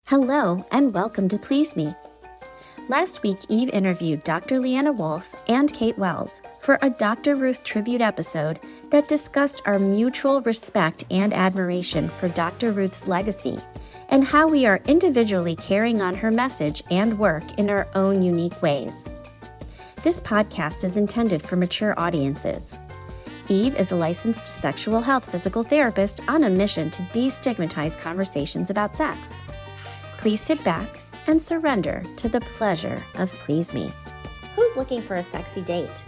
Hello, and welcome to Pleas Me. Last week, Eve interviewed Dr. Leanna Wolf and Kate Wells for a Dr. Ruth tribute episode that discussed our mutual respect and admiration for Dr. Ruth's legacy and how we are individually carrying on her message and work in our own unique ways. This podcast is intended for mature audiences. Eve is a licensed sexual health physical therapist on a mission to destigmatize conversations about sex. Please sit back and surrender to the pleasure of Pleas Me. Who's looking for a sexy date?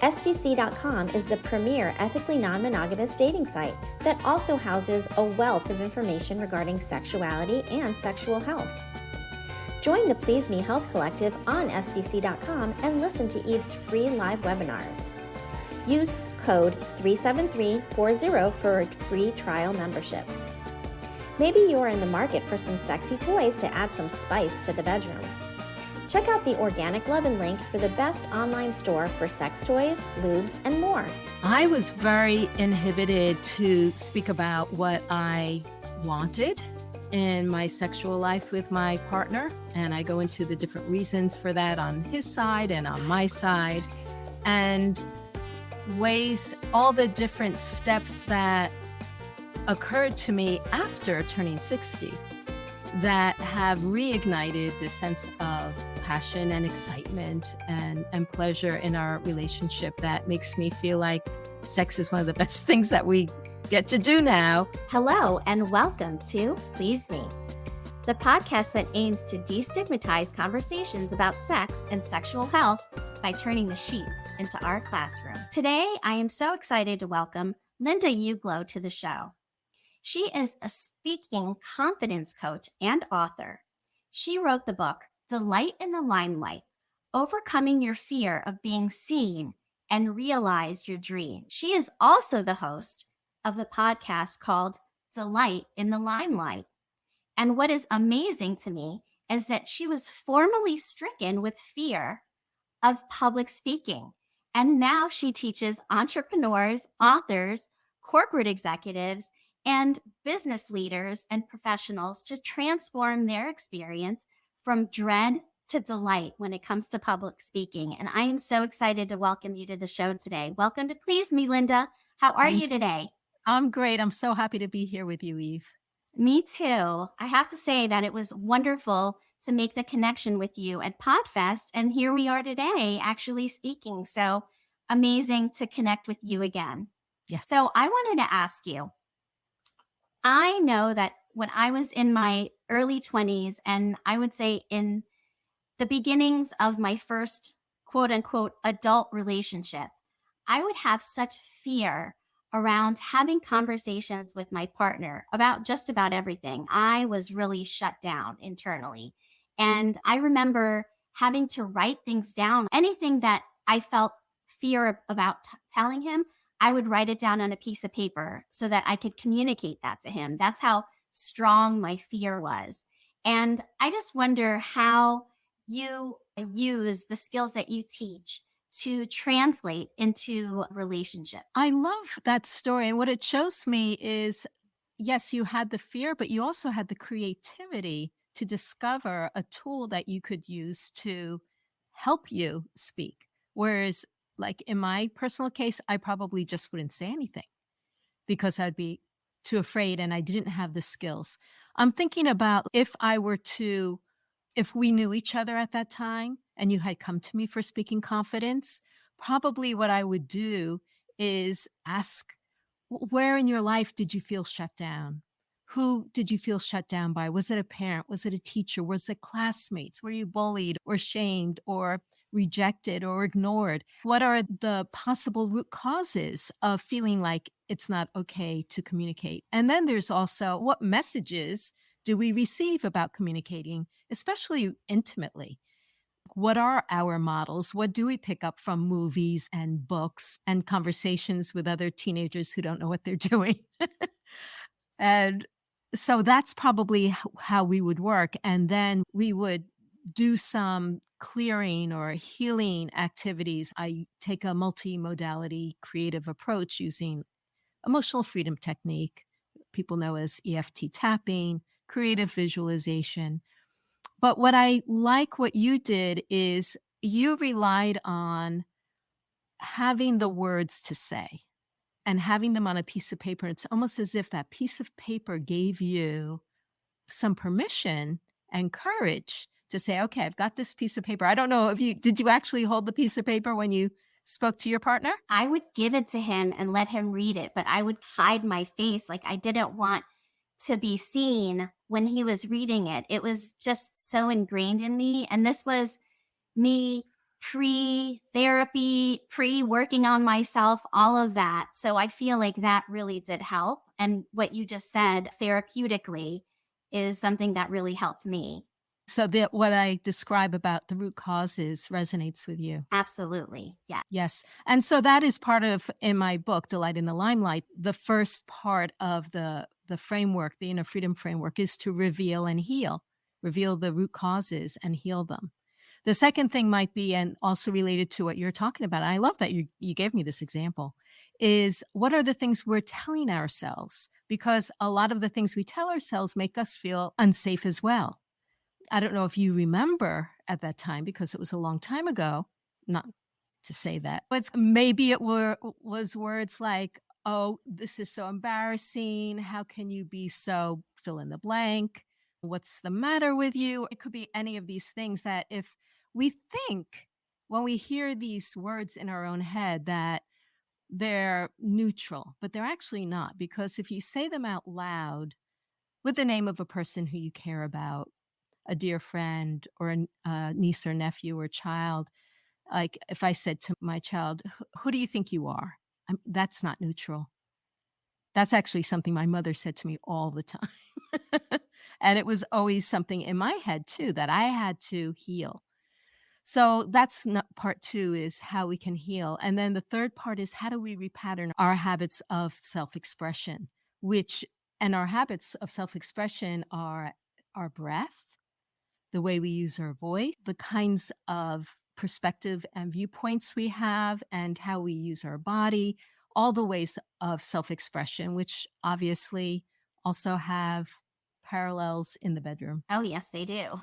STC.com is the premier ethically non-monogamous dating site that also houses a wealth of information regarding sexuality and sexual health. Join the Pleas Me Health Collective on STC.com and listen to Eve's free live webinars. Use code 37340 for a free trial membership. Maybe you're in the market for some sexy toys to add some spice to the bedroom. Check out the Organic Lovin' link for the best online store for sex toys, lubes, and more. I was very inhibited to speak about what I wanted in my sexual life with my partner, and I go into the different reasons for that on his side and on my side, and ways, all the different steps that occurred to me after turning 60 that have reignited the sense of passion and excitement and pleasure in our relationship that makes me feel like sex is one of the best things that we get to do now. Hello, and welcome to Pleas Me, the podcast that aims to destigmatize conversations about sex and sexual health by turning the sheets into our classroom. Today, I am so excited to welcome Linda Ugelow to the show. She is a speaking confidence coach and author. She wrote the book, Delight in the Limelight, Overcoming Your Fear of Being Seen and Realize Your Dream. She is also the host of the podcast called Delight in the Limelight. And what is amazing to me is that she was formerly stricken with fear of public speaking. And now she teaches entrepreneurs, authors, corporate executives, and business leaders and professionals to transform their experience from dread to delight when it comes to public speaking. And I am so excited to welcome you to the show today. Welcome to Pleas Me, Linda. How are you today? I'm great. I'm so happy to be here with you, Eve. Me too. I have to say that it was wonderful to make the connection with you at PodFest. And here we are today actually speaking. So amazing to connect with you again. Yes. So I wanted to ask you, I know that when I was in my early 20s, and I would say in the beginnings of my first quote unquote adult relationship, I would have such fear around having conversations with my partner about just about everything. I was really shut down internally. And I remember having to write things down. Anything that I felt fear about telling him, I would write it down on a piece of paper so that I could communicate that to him. That's how strong my fear was. And I just wonder how you use the skills that you teach to translate into a relationship. I love that story. And what it shows me is, yes, you had the fear, but you also had the creativity to discover a tool that you could use to help you speak. Whereas like in my personal case, I probably just wouldn't say anything because I'd be too afraid and I didn't have the skills. I'm thinking about if we knew each other at that time and you had come to me for speaking confidence, probably what I would do is ask, where in your life did you feel shut down? Who did you feel shut down by? Was it a parent? Was it a teacher? Was it classmates? Were you bullied or shamed or rejected or ignored? What are the possible root causes of feeling like it's not okay to communicate? And then there's also what messages do we receive about communicating, especially intimately? What are our models? What do we pick up from movies and books and conversations with other teenagers who don't know what they're doing? And so that's probably how we would work. And then we would do some clearing or healing activities. I take a multimodality creative approach using emotional freedom technique, people know as EFT tapping, creative visualization. But what you did is you relied on having the words to say and having them on a piece of paper. It's almost as if that piece of paper gave you some permission and courage to say, okay, I've got this piece of paper. I don't know if did you actually hold the piece of paper when you spoke to your partner? I would give it to him and let him read it, but I would hide my face. Like, I didn't want to be seen when he was reading it. It was just so ingrained in me. And this was me pre-therapy, pre-working on myself, all of that. So I feel like that really did help. And what you just said therapeutically is something that really helped me. So that what I describe about the root causes resonates with you. Absolutely. Yeah. Yes. And so that is part of, in my book, Delight in the Limelight, the first part of the framework, the inner freedom framework, is to reveal and heal, reveal the root causes and heal them. The second thing might be, and also related to what you're talking about, and I love that you gave me this example, is what are the things we're telling ourselves? Because a lot of the things we tell ourselves make us feel unsafe as well. I don't know if you remember at that time, because it was a long time ago, not to say that, but maybe was words like, oh, this is so embarrassing. How can you be so fill in the blank? What's the matter with you? It could be any of these things that if we think when we hear these words in our own head that they're neutral, but they're actually not, because if you say them out loud with the name of a person who you care about, a dear friend or a niece or nephew or child, like if I said to my child, who do you think you are? That's not neutral. That's actually something my mother said to me all the time. And it was always something in my head too that I had to heal. So that's not part two, is how we can heal. And then the third part is, how do we repattern our habits of self-expression, and our habits of self-expression are our breath, the way we use our voice, the kinds of perspective and viewpoints we have, and how we use our body, all the ways of self-expression, which obviously also have parallels in the bedroom. Oh, yes, they do.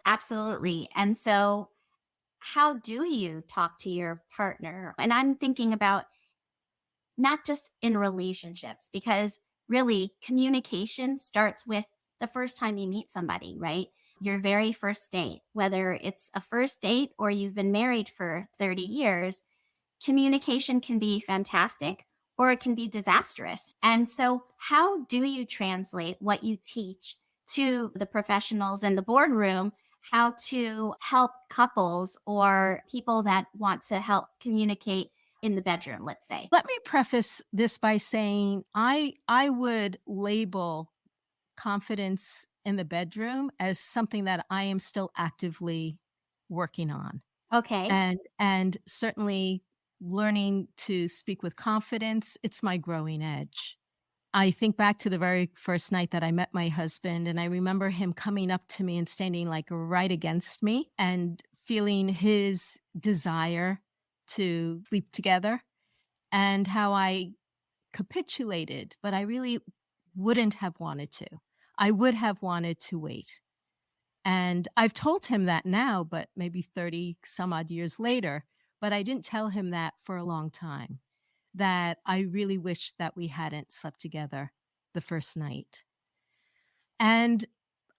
Absolutely. And so, how do you talk to your partner? And I'm thinking about not just in relationships, because really communication starts with the first time you meet somebody, right? Your very first date, whether it's a first date or you've been married for 30 years, communication can be fantastic or it can be disastrous. And so, how do you translate what you teach to the professionals in the boardroom? How to help couples or people that want to help communicate in the bedroom, let's say? Let me preface this by saying I would label confidence in the bedroom as something that I am still actively working on. Okay. And certainly learning to speak with confidence, it's my growing edge. I think back to the very first night that I met my husband, and I remember him coming up to me and standing like right against me and feeling his desire to sleep together, and how I capitulated, but I really wouldn't have wanted to. I would have wanted to wait. And I've told him that now, but maybe 30 some odd years later, but I didn't tell him that for a long time, that I really wished that we hadn't slept together the first night. And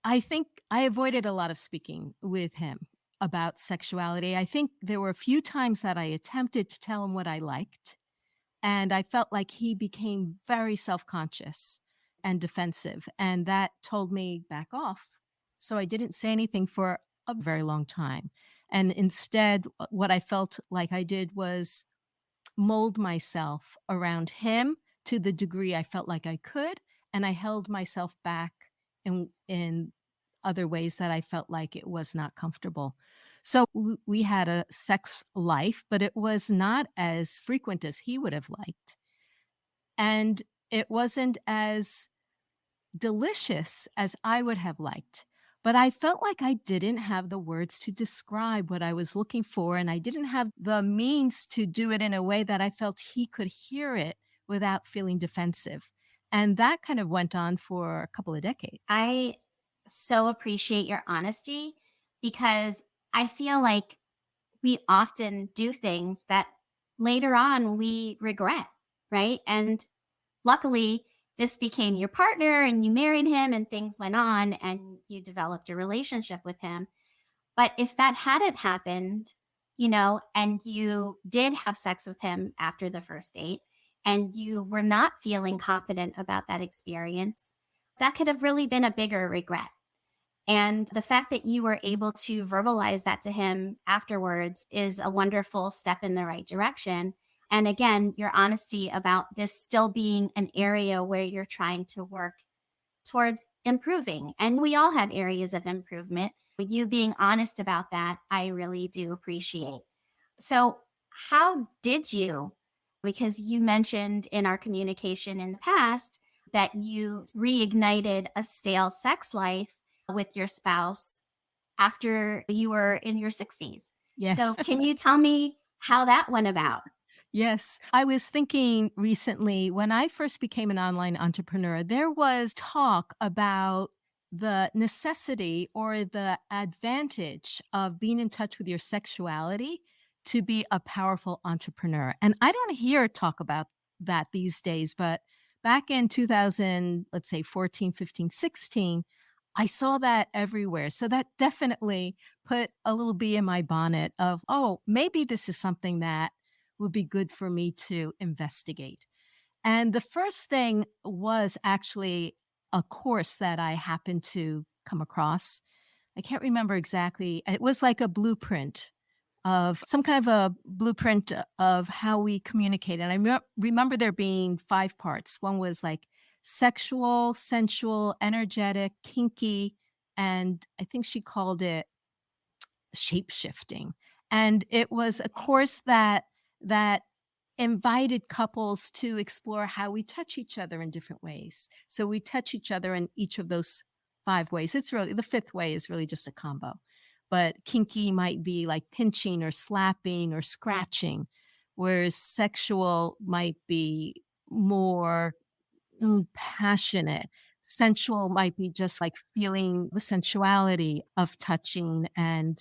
I think I avoided a lot of speaking with him about sexuality. I think there were a few times that I attempted to tell him what I liked, and I felt like he became very self-conscious and defensive, and that told me back off. So I didn't say anything for a very long time. And instead, what I felt like I did was mold myself around him to the degree I felt like I could, and I held myself back in other ways that I felt like it was not comfortable. So we had a sex life, but it was not as frequent as he would have liked. And it wasn't as delicious as I would have liked. But I felt like I didn't have the words to describe what I was looking for, and I didn't have the means to do it in a way that I felt he could hear it without feeling defensive. And that kind of went on for a couple of decades. I so appreciate your honesty because I feel like we often do things that later on we regret, right? And luckily, this became your partner and you married him and things went on and you developed a relationship with him. But if that hadn't happened, and you did have sex with him after the first date and you were not feeling confident about that experience, that could have really been a bigger regret. And the fact that you were able to verbalize that to him afterwards is a wonderful step in the right direction. And again, your honesty about this still being an area where you're trying to work towards improving. And we all have areas of improvement. You being honest about that, I really do appreciate. So, how did you? Because you mentioned in our communication in the past that you reignited a stale sex life with your spouse after you were in your 60s. So, Yes. can you tell me how that went about? Yes. I was thinking recently when I first became an online entrepreneur, there was talk about the necessity or the advantage of being in touch with your sexuality to be a powerful entrepreneur. And I don't hear talk about that these days, but back in 2000, let's say 14, 15, 16, I saw that everywhere. So that definitely put a little bee in my bonnet of, oh, maybe this is something that would be good for me to investigate. And the first thing was actually a course that I happened to come across. I can't remember exactly. It was like a blueprint of some kind of a blueprint of how we communicate. And remember there being 5 parts. One was like sexual, sensual, energetic, kinky, and I think she called it shape shifting. And it was a course that invited couples to explore how we touch each other in different ways. So we touch each other in each of those 5 ways. It's really the 5th way is really just a combo. But kinky might be like pinching or slapping or scratching, whereas sexual might be more passionate. Sensual might be just like feeling the sensuality of touching, and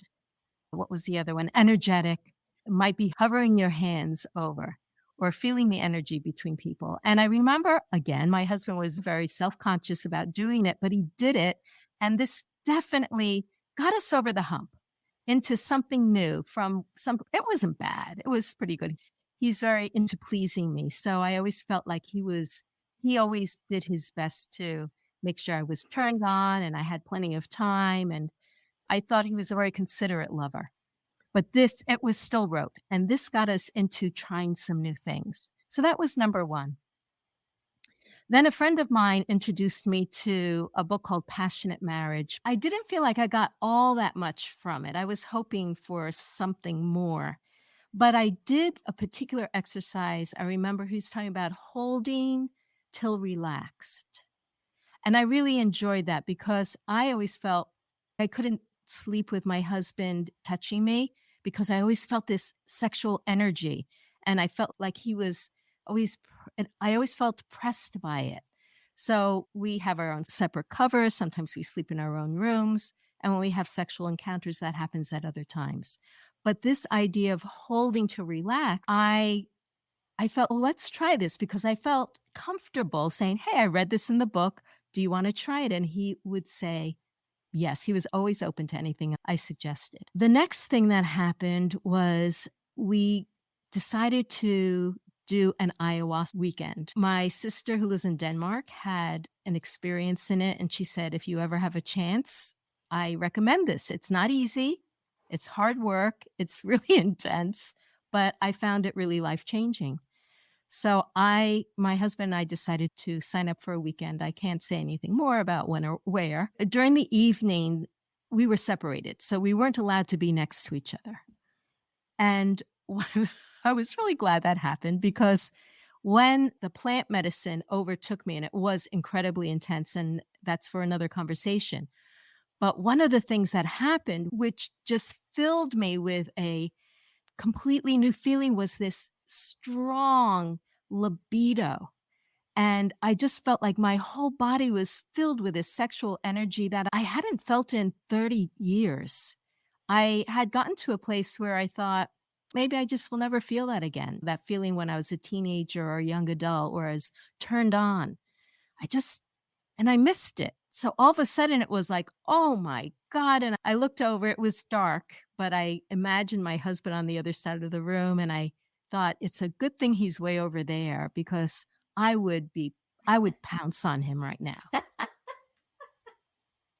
what was the other one? Energetic. Might be hovering your hands over or feeling the energy between people. And I remember, again, my husband was very self conscious about doing it, but he did it. And this definitely got us over the hump into something new from it wasn't bad. It was pretty good. He's very into pleasing me. So I always felt like he always did his best to make sure I was turned on and I had plenty of time. And I thought he was a very considerate lover. But it was still rote. And this got us into trying some new things. So that was number 1. Then a friend of mine introduced me to a book called Passionate Marriage. I didn't feel like I got all that much from it. I was hoping for something more. But I did a particular exercise. I remember he was talking about holding till relaxed. And I really enjoyed that because I always felt I couldn't sleep with my husband touching me because I always felt this sexual energy. And I felt like he was always, and I always felt pressed by it. So we have our own separate covers. Sometimes we sleep in our own rooms. And when we have sexual encounters, that happens at other times. But this idea of holding to relax, I felt, well, let's try this because I felt comfortable saying, hey, I read this in the book. Do you want to try it? And he would say, yes, he was always open to anything I suggested. The next thing that happened was we decided to do an ayahuasca weekend. My sister, who lives in Denmark, had an experience in it. And she said, if you ever have a chance, I recommend this. It's not easy. It's hard work. It's really intense, but I found it really life-changing. So my husband and I decided to sign up for a weekend. I can't say anything more about when or where. During the evening, we were separated, so we weren't allowed to be next to each other. And I was really glad that happened because when the plant medicine overtook me, and it was incredibly intense, and that's for another conversation. But one of the things that happened, which just filled me with a completely new feeling, was this strong libido. And I just felt like my whole body was filled with this sexual energy that I hadn't felt in 30 years. I had gotten to a place where I thought, maybe I just will never feel that again. That feeling when I was a teenager or a young adult where I was turned on. I just, and I missed it. So all of a sudden it was like, oh my God. And I looked over, it was dark, but I imagined my husband on the other side of the room. And I thought, it's a good thing he's way over there because I would be, I would pounce on him right now.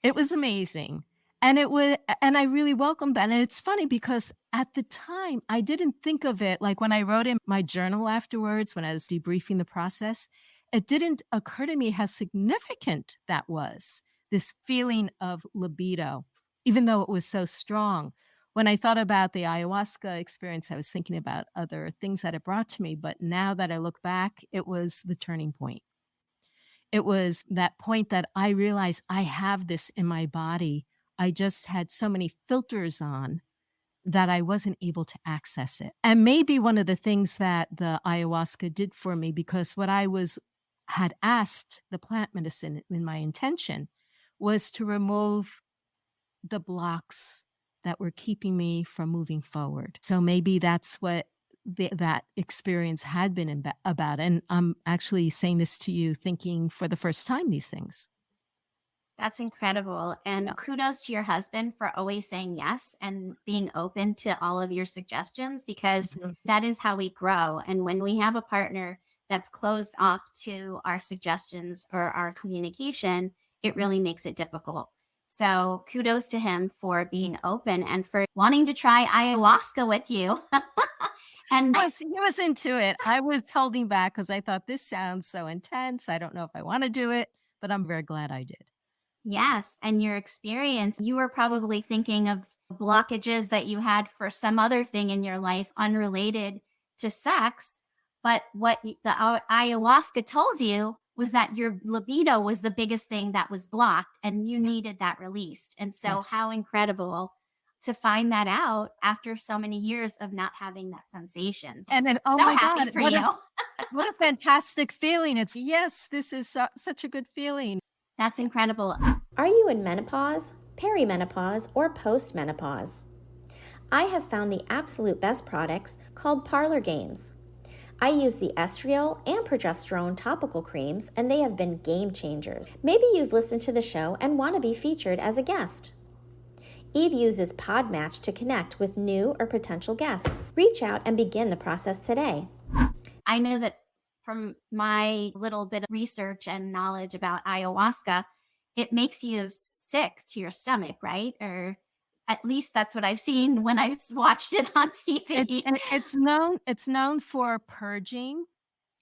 It was amazing. And it was, and I really welcomed that. And it's funny because at the time I didn't think of it like when I wrote in my journal afterwards, when I was debriefing the process, it didn't occur to me how significant that was, this feeling of libido, even though it was so strong. When I thought about the ayahuasca experience, I was thinking about other things that it brought to me. But now that I look back, it was the turning point. It was that point that I realized I have this in my body. I just had so many filters on that I wasn't able to access it. And maybe one of the things that the ayahuasca did for me, because what I had asked the plant medicine in my intention was to remove the blocks that were keeping me from moving forward. So maybe that's what that experience had been about. And I'm actually saying this to you thinking for the first time these things. That's incredible. And Yeah. kudos to your husband for always saying yes and being open to all of your suggestions, because Mhm. that is how we grow. And when we have a partner that's closed off to our suggestions or our communication, it really makes it difficult. So kudos to him for being open and for wanting to try ayahuasca with you. And He was into it. I was holding back because I thought this sounds so intense. I don't know if I want to do it, but I'm very glad I did. yes, and your experience, you were probably thinking of blockages that you had for some other thing in your life unrelated to sex. But what the ayahuasca told you was that your libido was the biggest thing that was blocked and you needed that released. And so, Yes. how incredible to find that out after so many years of not having that sensation. And then, oh So my happy God, for you. what a fantastic feeling. It's, yes, this is such a good feeling. That's incredible. Are you in menopause, perimenopause, or postmenopause? I have found the absolute best products called Parlor Games. I use the estriol and progesterone topical creams, and they have been game changers. Maybe you've listened to the show and want to be featured as a guest. Eve uses Podmatch to connect with new or potential guests. Reach out and begin the process today. I know that from my little bit of research and knowledge about ayahuasca, it makes you sick to your stomach, right? Or at least that's what I've seen when I've watched it on TV. It's known for purging,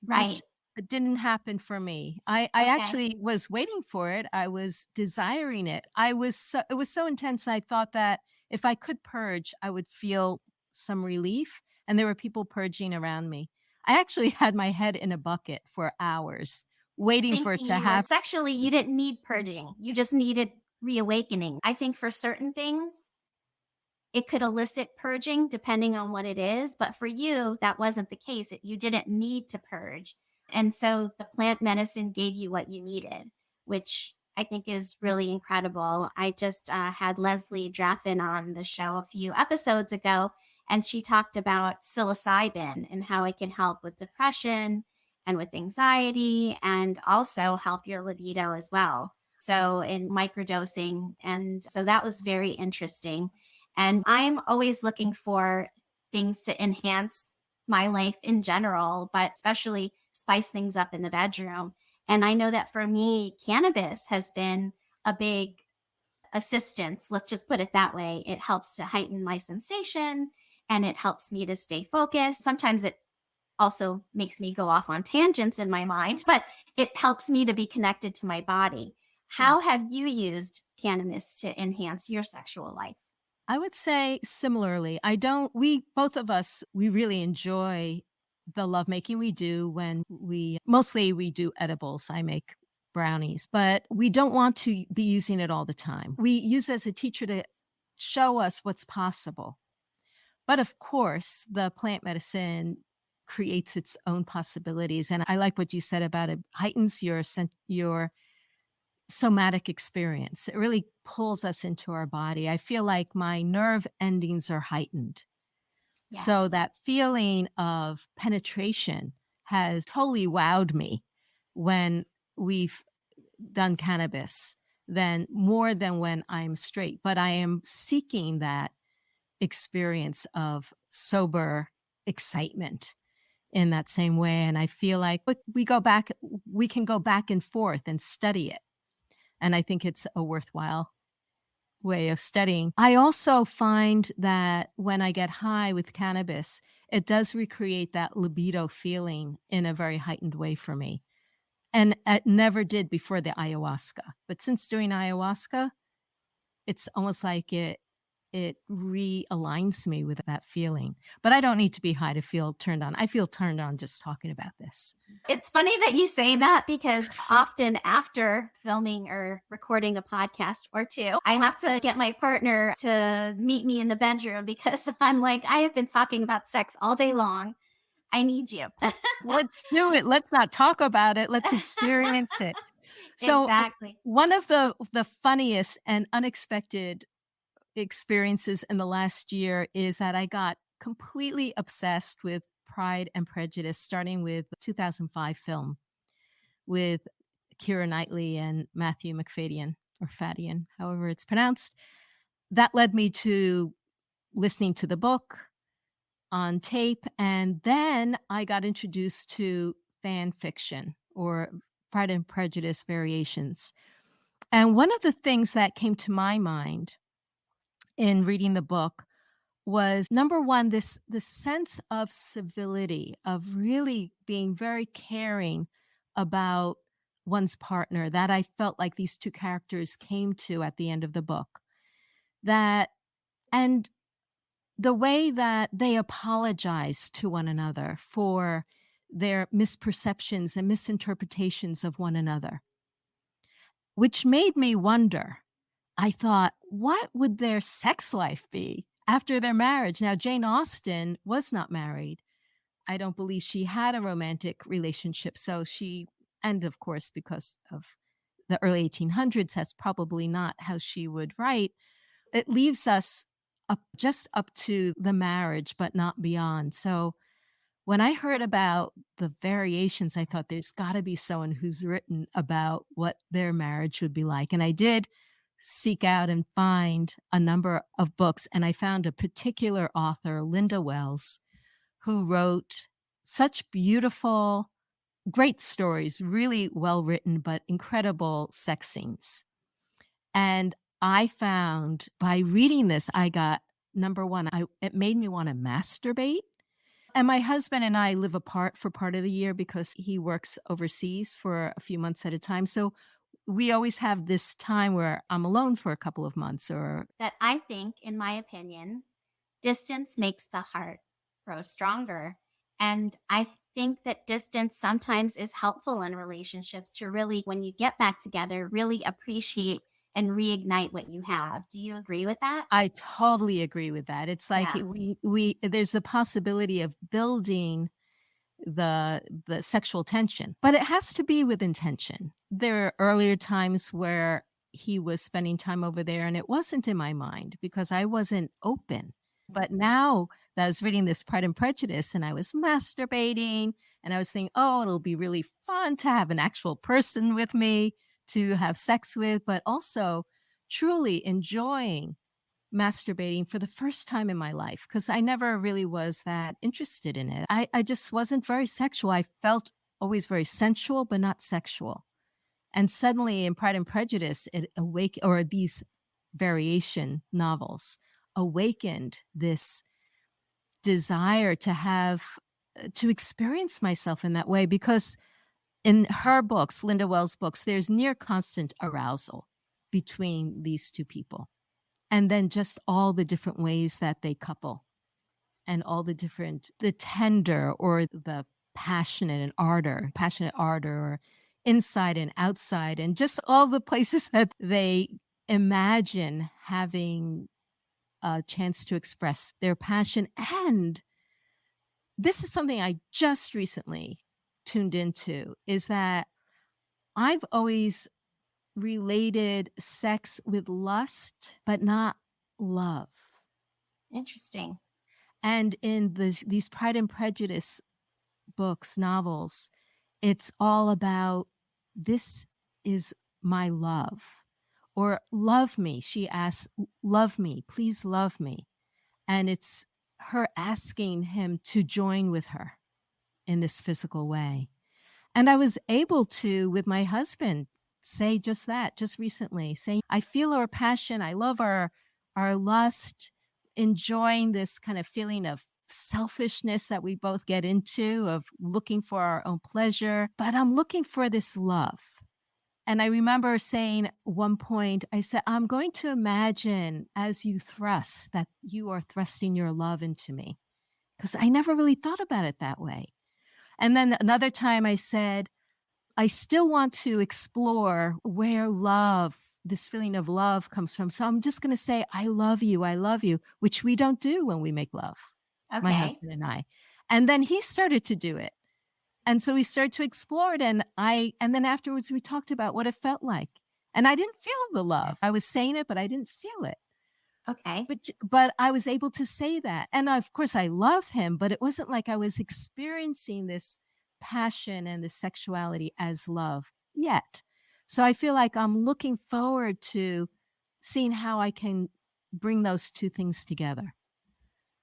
Right. which it didn't happen for me. I Okay. actually was waiting for it. I was desiring it. It was so intense. I thought that if I could purge, I would feel some relief. And there were people purging around me. I actually had my head in a bucket for hours waiting for it Thinking to you were happen. sexually, you didn't need purging. You just needed reawakening. I think for certain things, it could elicit purging depending on what it is. But for you, that wasn't the case. You didn't need to purge. And so the plant medicine gave you what you needed, which I think is really incredible. I just had Leslie Draffin on the show a few episodes ago, and she talked about psilocybin and how it can help with depression and with anxiety and also help your libido as well. So in microdosing. And so that was very interesting. And I'm always looking for things to enhance my life in general, but especially spice things up in the bedroom. And I know that for me, cannabis has been a big assistance. Let's just put it that way. It helps to heighten my sensation and it helps me to stay focused. Sometimes it also makes me go off on tangents in my mind, but it helps me to be connected to my body. How have you used cannabis to enhance your sexual life? I would say similarly. Both of us, we really enjoy the lovemaking we do when mostly we do edibles. I make brownies, but we don't want to be using it all the time. We use it as a teacher to show us what's possible. But of course, the plant medicine creates its own possibilities. And I like what you said about it heightens your somatic experience. It really pulls us into our body. I feel like my nerve endings are heightened. So Yes. that feeling of penetration has totally wowed me when we've done cannabis, than more than when I'm straight. But I am seeking that experience of sober excitement in that same way. And I feel like we can go back and forth and study it. And I think it's a worthwhile way of studying. I also find that when I get high with cannabis, it does recreate that libido feeling in a very heightened way for me. And it never did before the ayahuasca. But since doing ayahuasca, it's almost like it realigns me with that feeling. But I don't need to be high to feel turned on. I feel turned on just talking about this. It's funny that you say that because often after filming or recording a podcast or two, I have to get my partner to meet me in the bedroom because I'm like, I have been talking about sex all day long. I need you. Let's do it. Let's not talk about it. Let's experience it. So Exactly. one of the funniest and unexpected experiences in the last year is that I got completely obsessed with Pride and Prejudice, starting with the 2005 film with Keira Knightley and Matthew McFadyen, or Fadian, however it's pronounced. That led me to listening to the book on tape, and then I got introduced to fan fiction or Pride and Prejudice variations. And one of the things that came to my mind in reading the book was, number one, this sense of civility, of really being very caring about one's partner, that I felt like these two characters came to at the end of the book. That, and the way that they apologize to one another for their misperceptions and misinterpretations of one another, which made me wonder. I thought, what would their sex life be after their marriage? Now, Jane Austen was not married. I don't believe she had a romantic relationship. So and of course, because of the early 1800s, that's probably not how she would write. It leaves us just up to the marriage, but not beyond. So when I heard about the variations, I thought there's got to be someone who's written about what their marriage would be like. And I did seek out and find a number of books. And I found a particular author, Linda Wells, who wrote such beautiful, great stories, really well written, but incredible sex scenes. And I found by reading this, I got, number one, it made me want to masturbate. And my husband and I live apart for part of the year because he works overseas for a few months at a time. So we always have this time where I'm alone for a couple of months. Or That I think, in my opinion, distance makes the heart grow stronger. And I think that distance sometimes is helpful in relationships to really, when you get back together, really appreciate and reignite what you have. Do you agree with that? I totally agree with that. It's like Yeah. we there's the possibility of building the sexual tension, but it has to be with intention. There are earlier times where he was spending time over there and it wasn't in my mind because I wasn't open. But now that I was reading this Pride and Prejudice and I was masturbating and I was thinking, oh, it'll be really fun to have an actual person with me to have sex with, but also truly enjoying masturbating for the first time in my life, because I never really was that interested in it. I just wasn't very sexual. I felt always very sensual, but not sexual. And suddenly in Pride and Prejudice, or these variation novels awakened this desire to experience myself in that way, because in her books, Linda Wells' books, there's near constant arousal between these two people. And then just all the different ways that they couple and all the tender or the passionate ardor, or inside and outside, and just all the places that they imagine having a chance to express their passion and this is something I just recently tuned into, is that I've always related sex with lust, but not love. Interesting. And in these Pride and Prejudice books, novels, it's all about, this is my love. Or love me. She asks, love me, please love me. And it's her asking him to join with her in this physical way. And I was able to, with my husband, say just that, just recently, saying, I feel our passion. I love our lust, enjoying this kind of feeling of selfishness that we both get into, of looking for our own pleasure. But I'm looking for this love. And I remember saying at one point, I said, I'm going to imagine as you thrust that you are thrusting your love into me, because I never really thought about it that way. And then another time I said, I still want to explore where love, this feeling of love comes from. So I'm just going to say, I love you, which we don't do when we make love, my Okay. husband and I. And then he started to do it. And so we started to explore it. And then afterwards we talked about what it felt like. And I didn't feel the love. I was saying it, but I didn't feel it. Okay. But I was able to say that. And of course I love him, but it wasn't like I was experiencing this passion and this sexuality as love yet. So I feel like I'm looking forward to seeing how I can bring those two things together.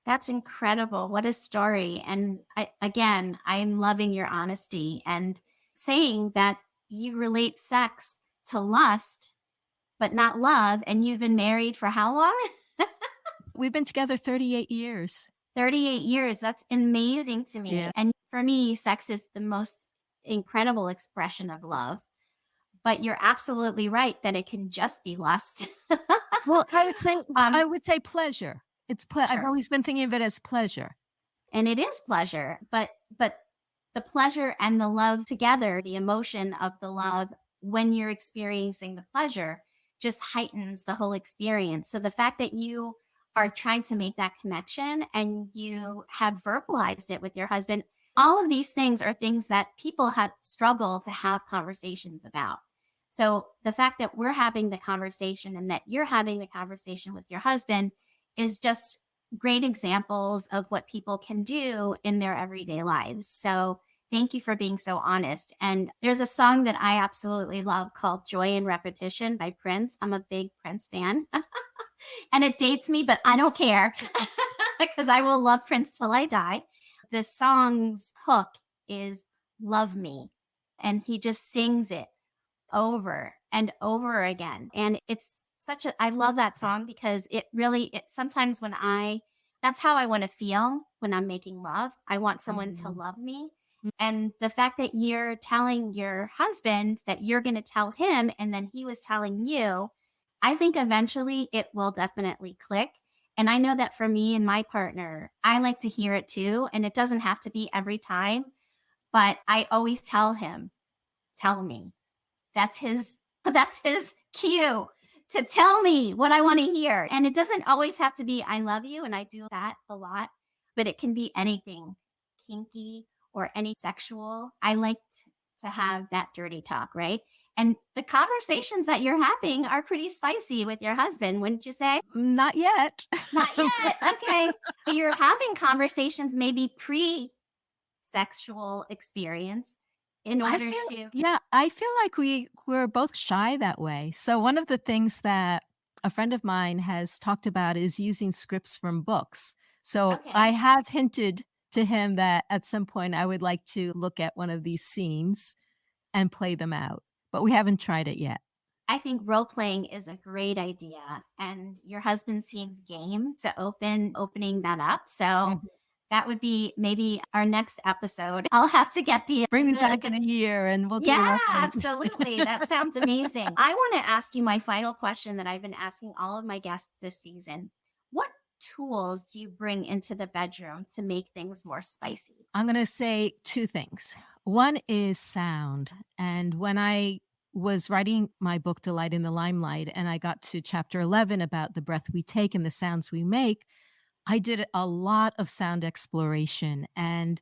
That's incredible. What a story. And again, I am loving your honesty and saying that you relate sex to lust, but not love. And you've been married for how long? We've been together 38 years. 38 years. That's amazing to me. Yeah. And for me, sex is the most incredible expression of love. But you're absolutely right that it can just be lust. Well, I would say pleasure. It's I've Sure. always been thinking of it as pleasure. And it is pleasure, but the pleasure and the love together, the emotion of the love when you're experiencing the pleasure just heightens the whole experience. So the fact that you are trying to make that connection and you have verbalized it with your husband, all of these things are things that people have struggled to have conversations about. So the fact that we're having the conversation and that you're having the conversation with your husband is just great examples of what people can do in their everyday lives. So thank you for being so honest. And there's a song that I absolutely love called Joy in Repetition by Prince. I'm a big Prince fan. And it dates me, but I don't care because I will love Prince till I die. The song's hook is Love Me. And he just sings it over and over again. And it's I love that song because it sometimes that's how I want to feel when I'm making love. I want someone to love me. And the fact that you're telling your husband that you're going to tell him and then he was telling you, I think eventually it will definitely click. And I know that for me and my partner, I like to hear it too. And it doesn't have to be every time, but I always tell him, tell me. That's his cue to tell me what I want to hear. And it doesn't always have to be, I love you. And I do that a lot, but it can be anything kinky or any sexual. I like to have that dirty talk, right? And the conversations that you're having are pretty spicy with your husband, wouldn't you say? Not yet. Not yet. Okay. You're having conversations maybe pre-sexual experience in order to. Yeah, I feel like we're both shy that way. So one of the things that a friend of mine has talked about is using scripts from books. So Okay. I have hinted to him that at some point I would like to look at one of these scenes and play them out, but we haven't tried it yet. I think role playing is a great idea, and your husband seems game to opening that up. So that would be maybe our next episode. I'll have to get Bring me back in a year and we'll do Yeah, it. absolutely. That sounds amazing. I want to ask you my final question that I've been asking all of my guests this season. What tools do you bring into the bedroom to make things more spicy? I'm going to say two things. One is sound. And when I was writing my book, Delight in the Limelight, and I got to chapter 11 about the breath we take and the sounds we make, I did a lot of sound exploration. And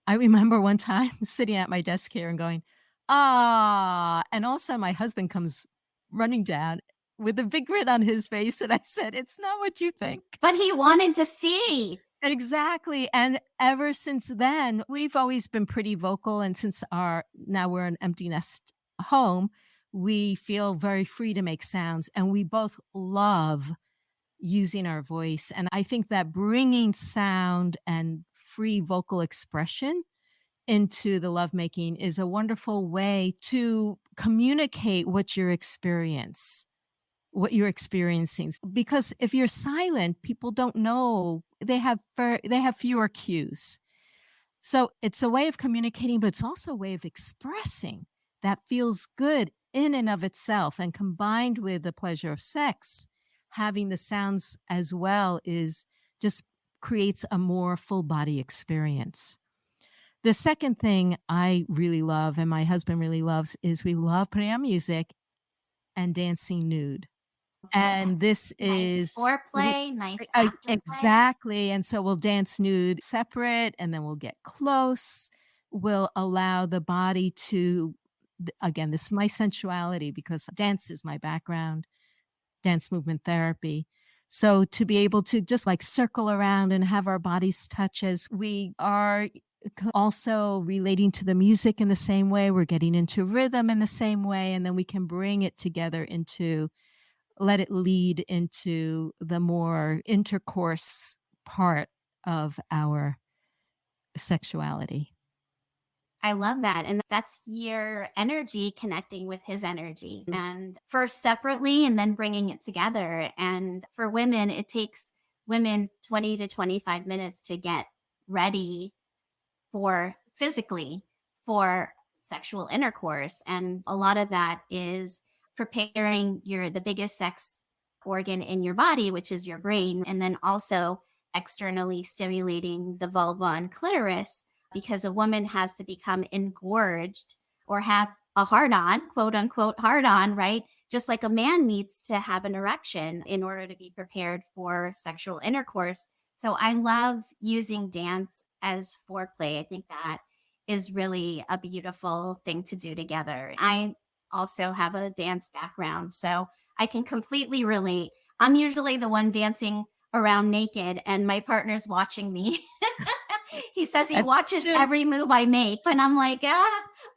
I remember one time sitting at my desk here and going, ah. And also my husband comes running down with a big grin on his face. And I said, it's not what you think. But he wanted to see. Exactly. And ever since then, we've always been pretty vocal. And since now we're an empty nest home, we feel very free to make sounds. And we both love using our voice. And I think that bringing sound and free vocal expression into the lovemaking is a wonderful way to communicate what you're experiencing. Because if you're silent, people don't know. They have fewer cues. So it's a way of communicating, but it's also a way of expressing that feels good in and of itself. And combined with the pleasure of sex, having the sounds as well just creates a more full body experience. The second thing I really love, and my husband really loves, is we love putting on music and dancing nude. And this is foreplay, nice afterplay. Exactly. And so we'll dance nude separate, and then we'll get close. We'll allow the body to, again, this is my sensuality because dance is my background, dance movement therapy. So to be able to just like circle around and have our bodies touch as we are also relating to the music in the same way, we're getting into rhythm in the same way, and then we can bring it together let it lead into the more intercourse part of our sexuality. I love that. And that's your energy connecting with his energy, and first separately and then bringing it together. And for women, it takes women 20 to 25 minutes to get ready physically for sexual intercourse. And a lot of that is preparing the biggest sex organ in your body, which is your brain, and then also externally stimulating the vulva and clitoris, because a woman has to become engorged or have a hard-on, quote unquote hard-on, right? Just like a man needs to have an erection in order to be prepared for sexual intercourse. So I love using dance as foreplay. I think that is really a beautiful thing to do together. I also have a dance background, so I can completely relate. I'm usually the one dancing around naked, and my partner's watching me. He says he watches every move I make, but I'm like,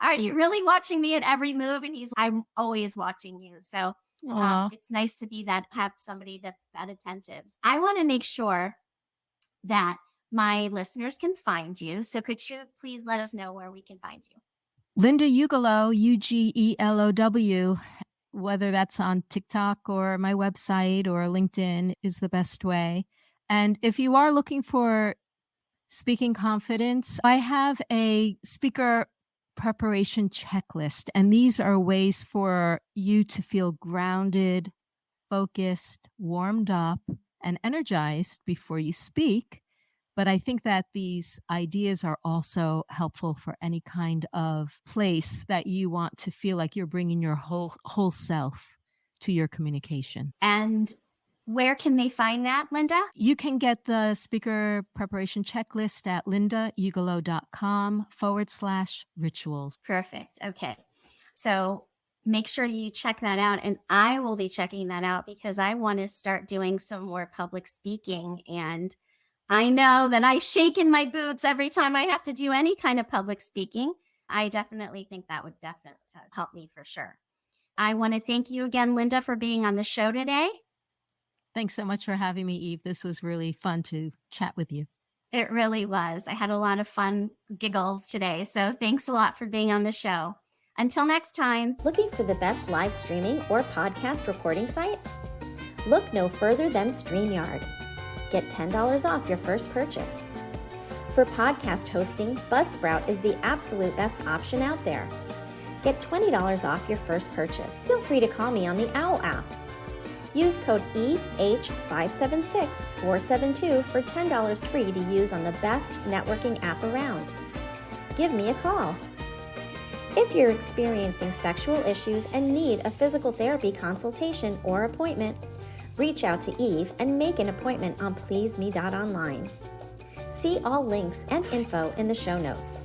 are you really watching me at every move? And I'm always watching you. So it's nice to have somebody that's that attentive. I want to make sure that my listeners can find you. So could you please let us know where we can find you? Linda Ugelow, Ugelow, whether that's on TikTok or my website or LinkedIn is the best way. And if you are looking for speaking confidence, I have a speaker preparation checklist. And these are ways for you to feel grounded, focused, warmed up, and energized before you speak. But I think that these ideas are also helpful for any kind of place that you want to feel like you're bringing your whole self to your communication. And where can they find that, Linda? You can get the speaker preparation checklist at lindaugelow.com/rituals. Perfect. Okay. So make sure you check that out. And I will be checking that out because I want to start doing some more public speaking. And I know that I shake in my boots every time I have to do any kind of public speaking. I definitely think that would definitely help me for sure. I want to thank you again, Linda, for being on the show today. Thanks so much for having me, Eve. This was really fun to chat with you. It really was. I had a lot of fun giggles today. So thanks a lot for being on the show. Until next time. Looking for the best live streaming or podcast recording site? Look no further than StreamYard. Get $10 off your first purchase. For podcast hosting, Buzzsprout is the absolute best option out there. Get $20 off your first purchase. Feel free to call me on the OWL app. Use code EH576472 for $10 free to use on the best networking app around. Give me a call. If you're experiencing sexual issues and need a physical therapy consultation or appointment, Reach out to Eve and make an appointment on pleaseme.online. See all links and info in the show notes.